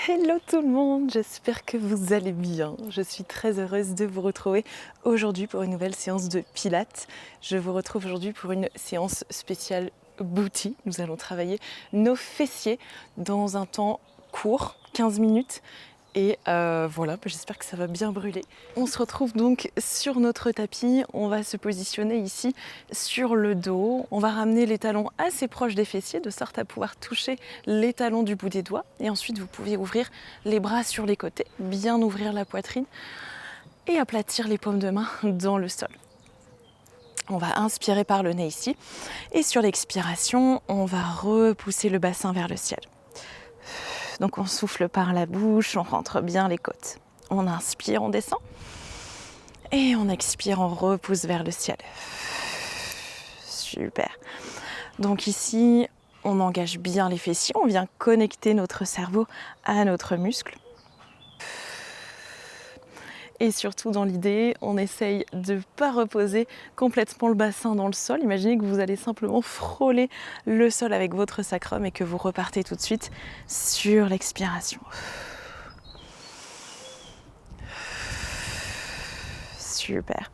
Hello tout le monde, j'espère que vous allez bien. Je suis très heureuse de vous retrouver aujourd'hui pour une nouvelle séance de pilates. Je vous retrouve aujourd'hui pour une séance spéciale booty. Nous allons travailler nos fessiers dans un temps court, 15 minutes. Et voilà, j'espère que ça va bien brûler. On se retrouve donc sur notre tapis, on va se positionner ici sur le dos. On va ramener les talons assez proches des fessiers de sorte à pouvoir toucher les talons du bout des doigts. Et ensuite vous pouvez ouvrir les bras sur les côtés, bien ouvrir la poitrine et aplatir les paumes de main dans le sol. On va inspirer par le nez ici et sur l'expiration, on va repousser le bassin vers le ciel. Donc on souffle par la bouche, on rentre bien les côtes. On inspire, on descend. Et on expire, on repousse vers le ciel. Super. Donc ici, on engage bien les fessiers, on vient connecter notre cerveau à notre muscle. Et surtout dans l'idée, on essaye de ne pas reposer complètement le bassin dans le sol. Imaginez que vous allez simplement frôler le sol avec votre sacrum et que vous repartez tout de suite sur l'expiration. Super.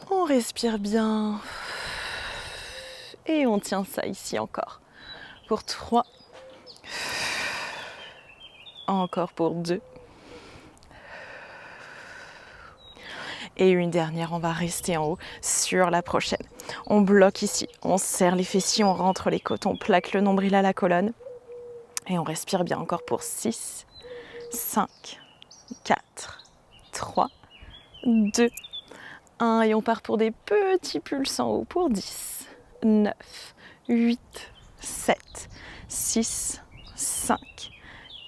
On respire bien. Et on tient ça ici encore. Pour 3. Encore pour 2. Et une dernière, on va rester en haut sur la prochaine. On bloque ici, on serre les fessiers, on rentre les côtes, on plaque le nombril à la colonne. Et on respire bien encore pour 6, 5, 4, 3, 2, 1. Et on part pour des petits pulses en haut pour 10, 9, 8, 7, 6, 5,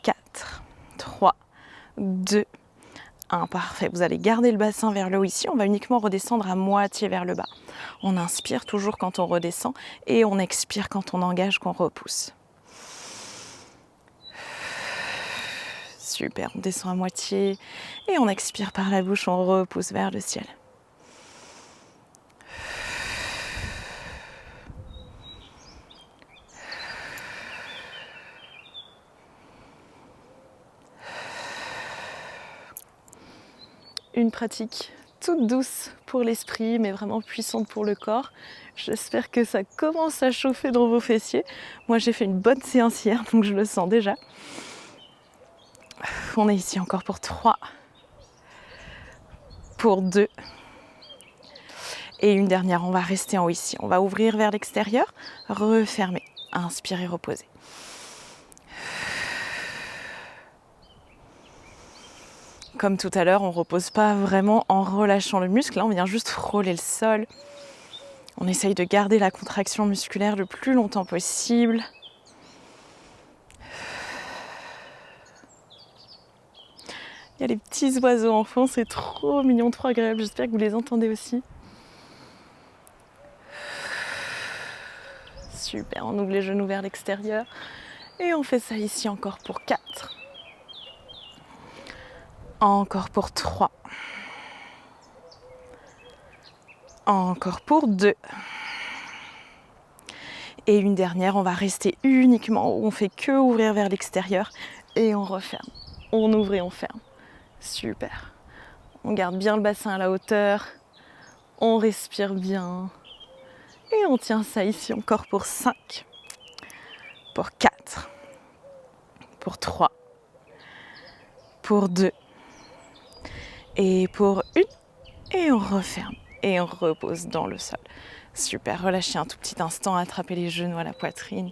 4, 3, 2, 1. Parfait, vous allez garder le bassin vers le haut ici, on va uniquement redescendre à moitié vers le bas. On inspire toujours quand on redescend et on expire quand on engage, qu'on repousse. Super, on descend à moitié et on expire par la bouche, on repousse vers le ciel. Une pratique toute douce pour l'esprit, mais vraiment puissante pour le corps. J'espère que ça commence à chauffer dans vos fessiers. Moi, j'ai fait une bonne séance hier, donc je le sens déjà. On est ici encore pour 3, pour 2. Et une dernière, on va rester en haut ici. On va ouvrir vers l'extérieur, refermer, inspirer, reposer. Comme tout à l'heure, on ne repose pas vraiment en relâchant le muscle. Là, on vient juste frôler le sol. On essaye de garder la contraction musculaire le plus longtemps possible. Il y a les petits oiseaux en fond, c'est trop mignon, trop agréable. J'espère que vous les entendez aussi. Super, on ouvre les genoux vers l'extérieur. Et on fait ça ici encore pour 4. Encore pour 3. Encore pour 2. Et une dernière, on va rester uniquement où on fait que ouvrir vers l'extérieur et on referme. On ouvre et on ferme. Super. On garde bien le bassin à la hauteur. On respire bien. Et on tient ça ici encore pour 5. Pour 4. Pour 3. Pour 2. Et pour 1. Et on referme. Et on repose dans le sol. Super, relâchez un tout petit instant, attrapez les genoux à la poitrine.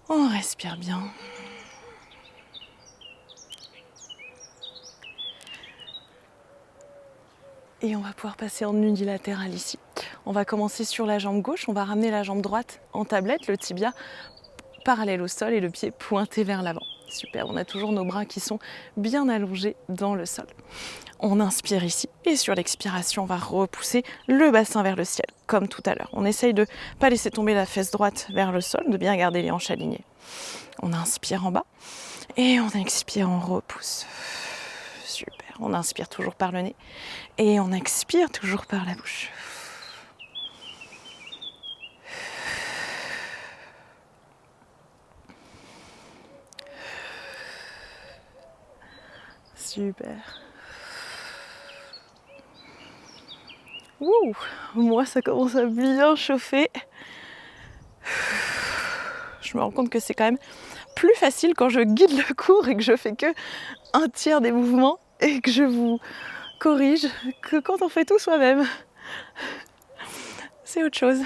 On respire bien. Et on va pouvoir passer en unilatéral ici. On va commencer sur la jambe gauche, on va ramener la jambe droite en tablette, le tibia parallèle au sol et le pied pointé vers l'avant. Super, on a toujours nos bras qui sont bien allongés dans le sol. On inspire ici et sur l'expiration, on va repousser le bassin vers le ciel, comme tout à l'heure. On essaye de ne pas laisser tomber la fesse droite vers le sol, de bien garder les hanches alignées. On inspire en bas et on expire, on repousse. Super, on inspire toujours par le nez et on expire toujours par la bouche. Super. Ouh, moi ça commence à bien chauffer. Je me rends compte que c'est quand même plus facile quand je guide le cours et que je fais que un tiers des mouvements et que je vous corrige que quand on fait tout soi-même. C'est autre chose.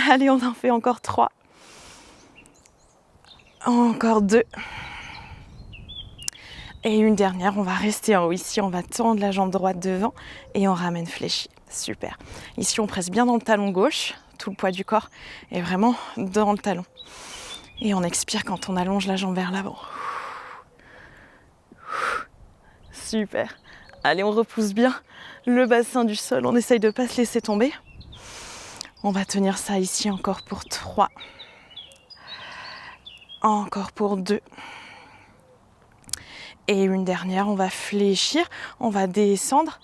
Allez, on en fait encore 3. Encore 2. Et une dernière, on va rester en haut. Ici, on va tendre la jambe droite devant et on ramène fléchi. Super. Ici, on presse bien dans le talon gauche. Tout le poids du corps est vraiment dans le talon. Et on expire quand on allonge la jambe vers l'avant. Super. Allez, on repousse bien le bassin du sol. On essaye de ne pas se laisser tomber. On va tenir ça ici encore pour 3. Encore pour 2. Et une dernière, on va fléchir. On va descendre,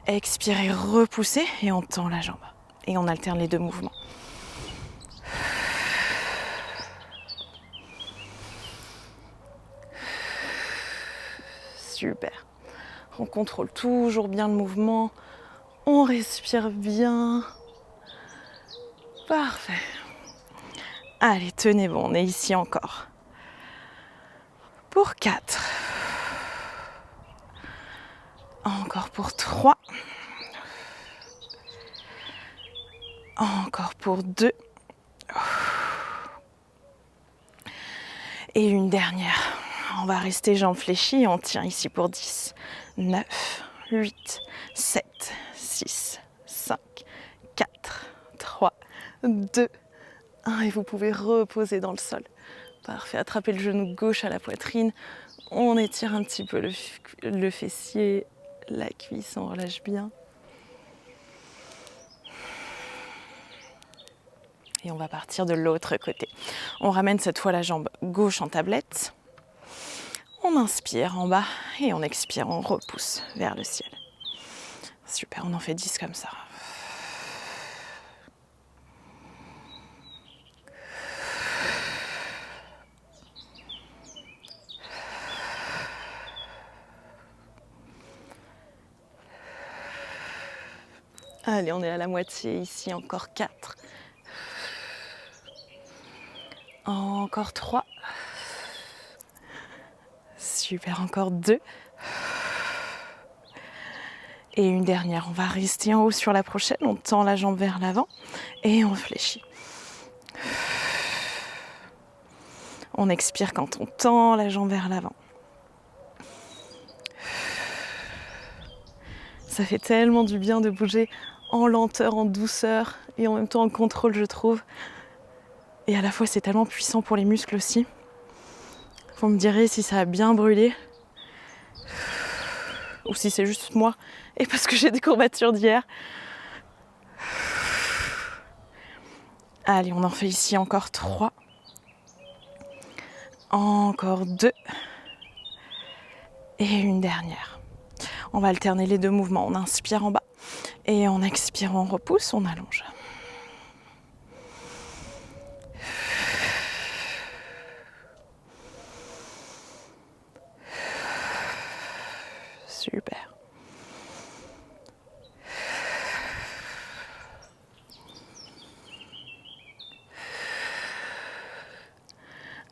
expirer, repousser et on tend la jambe. Et on alterne les 2 mouvements. Super. On contrôle toujours bien le mouvement. On respire bien. Parfait. Allez, tenez bon, on est ici encore. Pour 4. Encore pour 3. Encore pour 2. Et une dernière. On va rester jambes fléchies et on tient ici pour 10, 9, 8, 7, 6, 5, 4, 3, 2, 1. Et vous pouvez reposer dans le sol. Parfait. Attrapez le genou gauche à la poitrine. On étire un petit peu le fessier, la cuisse, on relâche bien. Et on va partir de l'autre côté. On ramène cette fois la jambe gauche en tablette. On inspire en bas et on expire, on repousse vers le ciel. Super, on en fait 10 comme ça. Allez, on est à la moitié ici, encore 4. Encore 3. Super, encore 2. Et une dernière, on va rester en haut sur la prochaine, on tend la jambe vers l'avant et on fléchit. On expire quand on tend la jambe vers l'avant. Ça fait tellement du bien de bouger en lenteur, en douceur et en même temps en contrôle, je trouve. Et à la fois, c'est tellement puissant pour les muscles aussi. Vous me direz si ça a bien brûlé ou si c'est juste moi et parce que j'ai des courbatures d'hier. Allez, on en fait ici encore 3. Encore 2. Et une dernière. On va alterner les 2 mouvements. On inspire en bas et on expire, on repousse, on allonge. Super.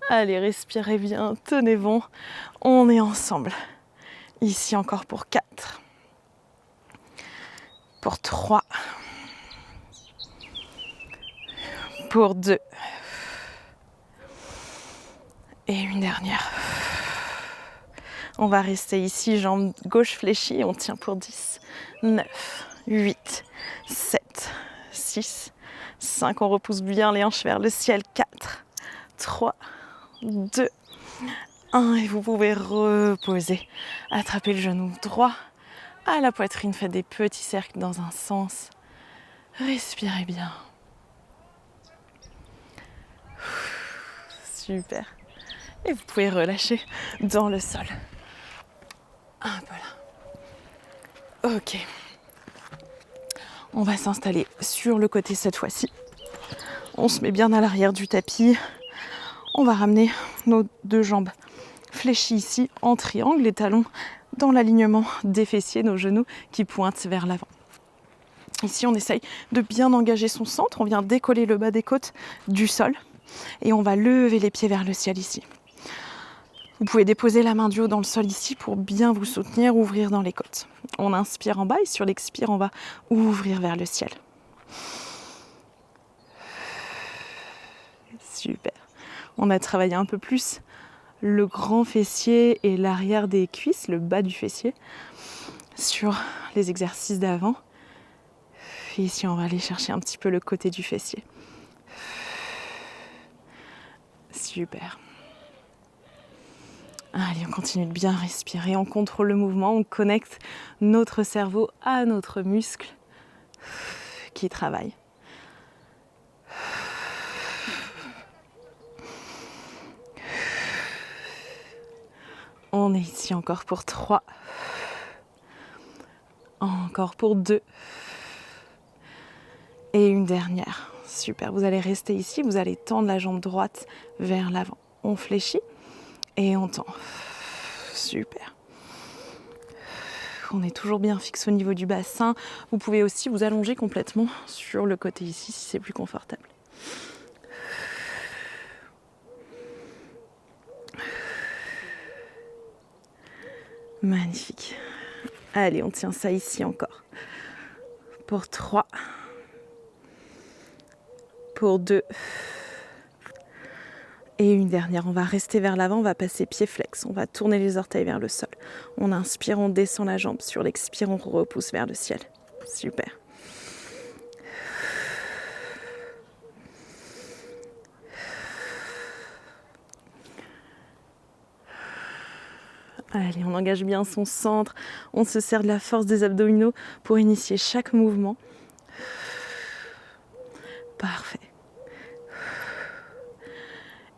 Allez, respirez bien, tenez bon. On est ensemble. Ici encore pour 4. Pour 3. Pour 2. Et une dernière. On va rester ici, jambe gauche fléchie, on tient pour 10, 9, 8, 7, 6, 5, on repousse bien les hanches vers le ciel, 4, 3, 2, 1, et vous pouvez reposer. Attrapez le genou droit à la poitrine, faites des petits cercles dans un sens. Respirez bien. Super. Et vous pouvez relâcher dans le sol. Un peu là. Ok. On va s'installer sur le côté cette fois-ci. On se met bien à l'arrière du tapis. On va ramener nos 2 jambes fléchis ici en triangle, les talons dans l'alignement des fessiers, nos genoux qui pointent vers l'avant. Ici, on essaye de bien engager son centre. On vient décoller le bas des côtes du sol et on va lever les pieds vers le ciel ici. Vous pouvez déposer la main du haut dans le sol ici pour bien vous soutenir, ouvrir dans les côtes. On inspire en bas et sur l'expire, on va ouvrir vers le ciel. Super. On a travaillé un peu plus le grand fessier et l'arrière des cuisses, le bas du fessier, sur les exercices d'avant. Et ici, on va aller chercher un petit peu le côté du fessier. Super. Allez, on continue de bien respirer, on contrôle le mouvement, on connecte notre cerveau à notre muscle qui travaille. On est ici encore pour 3. Encore pour 2. Et une dernière. Super, vous allez rester ici, vous allez tendre la jambe droite vers l'avant. On fléchit et on tend. Super. On est toujours bien fixe au niveau du bassin. Vous pouvez aussi vous allonger complètement sur le côté ici si c'est plus confortable. Magnifique. Allez, on tient ça ici encore. Pour 3. Pour 2. Et une dernière. On va rester vers l'avant, on va passer pied flex. On va tourner les orteils vers le sol. On inspire, on descend la jambe. Sur l'expire, on repousse vers le ciel. Super. Allez, on engage bien son centre, on se sert de la force des abdominaux pour initier chaque mouvement. Parfait.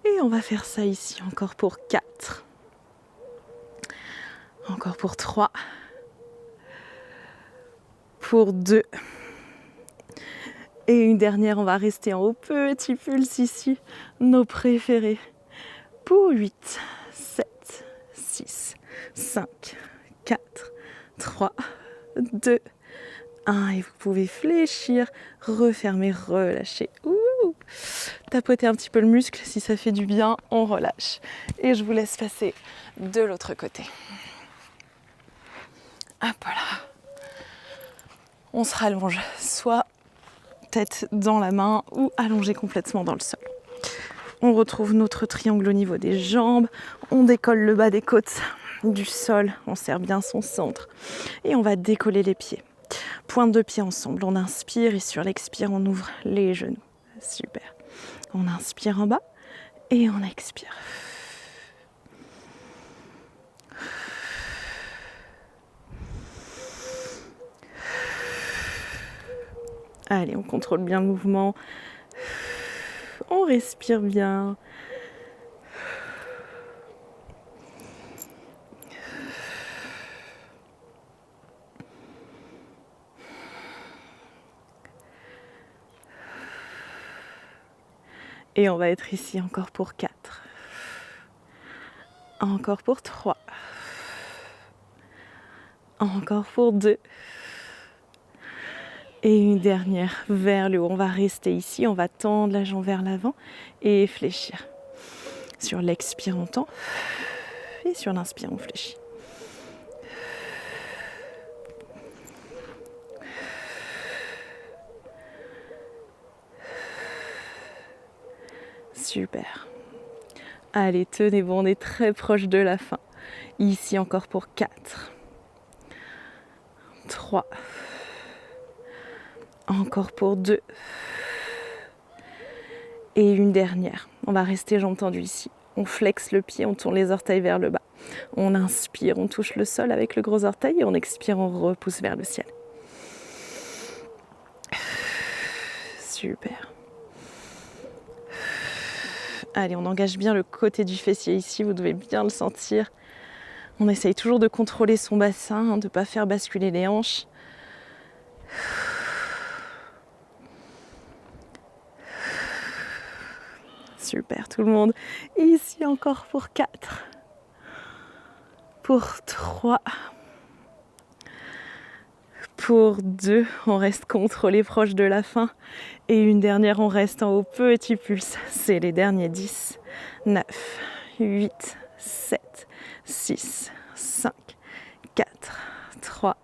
Et on va faire ça ici encore pour 4. Encore pour 3. Pour 2. Et une dernière, on va rester en haut, petit pulse ici, nos préférés. Pour 8, 7, 6, 5, 4, 3, 2, 1. Et vous pouvez fléchir, refermer, relâcher. Ouh. Tapotez un petit peu le muscle, si ça fait du bien, on relâche. Et je vous laisse passer de l'autre côté. Hop là. On se rallonge, soit tête dans la main ou allongé complètement dans le sol. On retrouve notre triangle au niveau des jambes, on décolle le bas des côtes du sol, on serre bien son centre et on va décoller les pieds. Pointe de pied ensemble, on inspire et sur l'expire on ouvre les genoux. Super. On inspire en bas et on expire. Allez, on contrôle bien le mouvement. On respire bien. Et on va être ici encore pour 4. Encore pour 3. Encore pour 2. Et une dernière vers le haut. On va rester ici, on va tendre la jambe vers l'avant et fléchir. Sur l'expire, on tend. Et sur l'inspire, on fléchit. Super. Allez, tenez bon, on est très proche de la fin. Ici encore pour 4. 3. Encore pour 2. Et une dernière. On va rester jambes tendues ici. On flexe le pied, on tourne les orteils vers le bas. On inspire, on touche le sol avec le gros orteil et on expire, on repousse vers le ciel. Super. Allez, on engage bien le côté du fessier ici, vous devez bien le sentir. On essaye toujours de contrôler son bassin, de ne pas faire basculer les hanches. Super, tout le monde. Ici encore pour 4. Pour 3. Pour 2, on reste contrôlé proche de la fin. Et une dernière, on reste en haut, petit pulse. C'est les derniers 10, 9, 8, 7, 6, 5, 4, 3,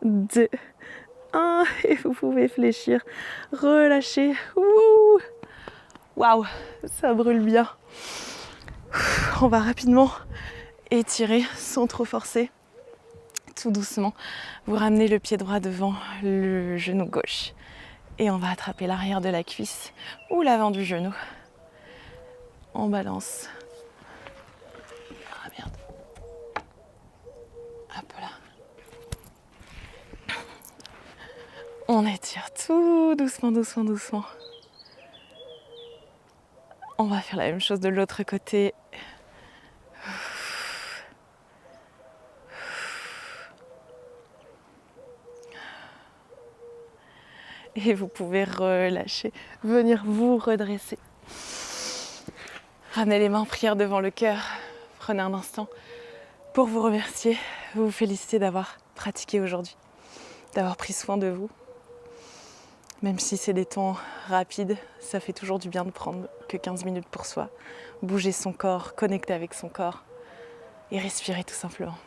2, 1. Et vous pouvez fléchir, relâcher. Waouh, ça brûle bien. On va rapidement étirer sans trop forcer. Tout doucement, vous ramenez le pied droit devant le genou gauche et on va attraper l'arrière de la cuisse ou l'avant du genou. On balance. Ah merde. Hop là. On étire tout doucement, doucement, doucement. On va faire la même chose de l'autre côté. Et vous pouvez relâcher, venir vous redresser. Ramenez les mains en prière devant le cœur. Prenez un instant pour vous remercier, vous féliciter d'avoir pratiqué aujourd'hui, d'avoir pris soin de vous. Même si c'est des temps rapides, ça fait toujours du bien de prendre que 15 minutes pour soi. Bouger son corps, connecter avec son corps et respirer tout simplement.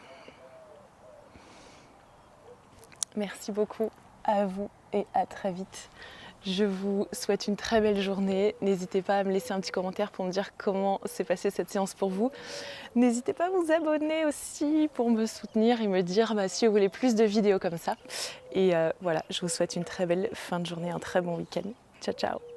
Merci beaucoup à vous et à très vite. Je vous souhaite une très belle journée. N'hésitez pas à me laisser un petit commentaire pour me dire comment s'est passée cette séance pour vous. N'hésitez pas à vous abonner aussi pour me soutenir et me dire si vous voulez plus de vidéos comme ça. Et voilà, je vous souhaite une très belle fin de journée, un très bon week-end. Ciao, ciao!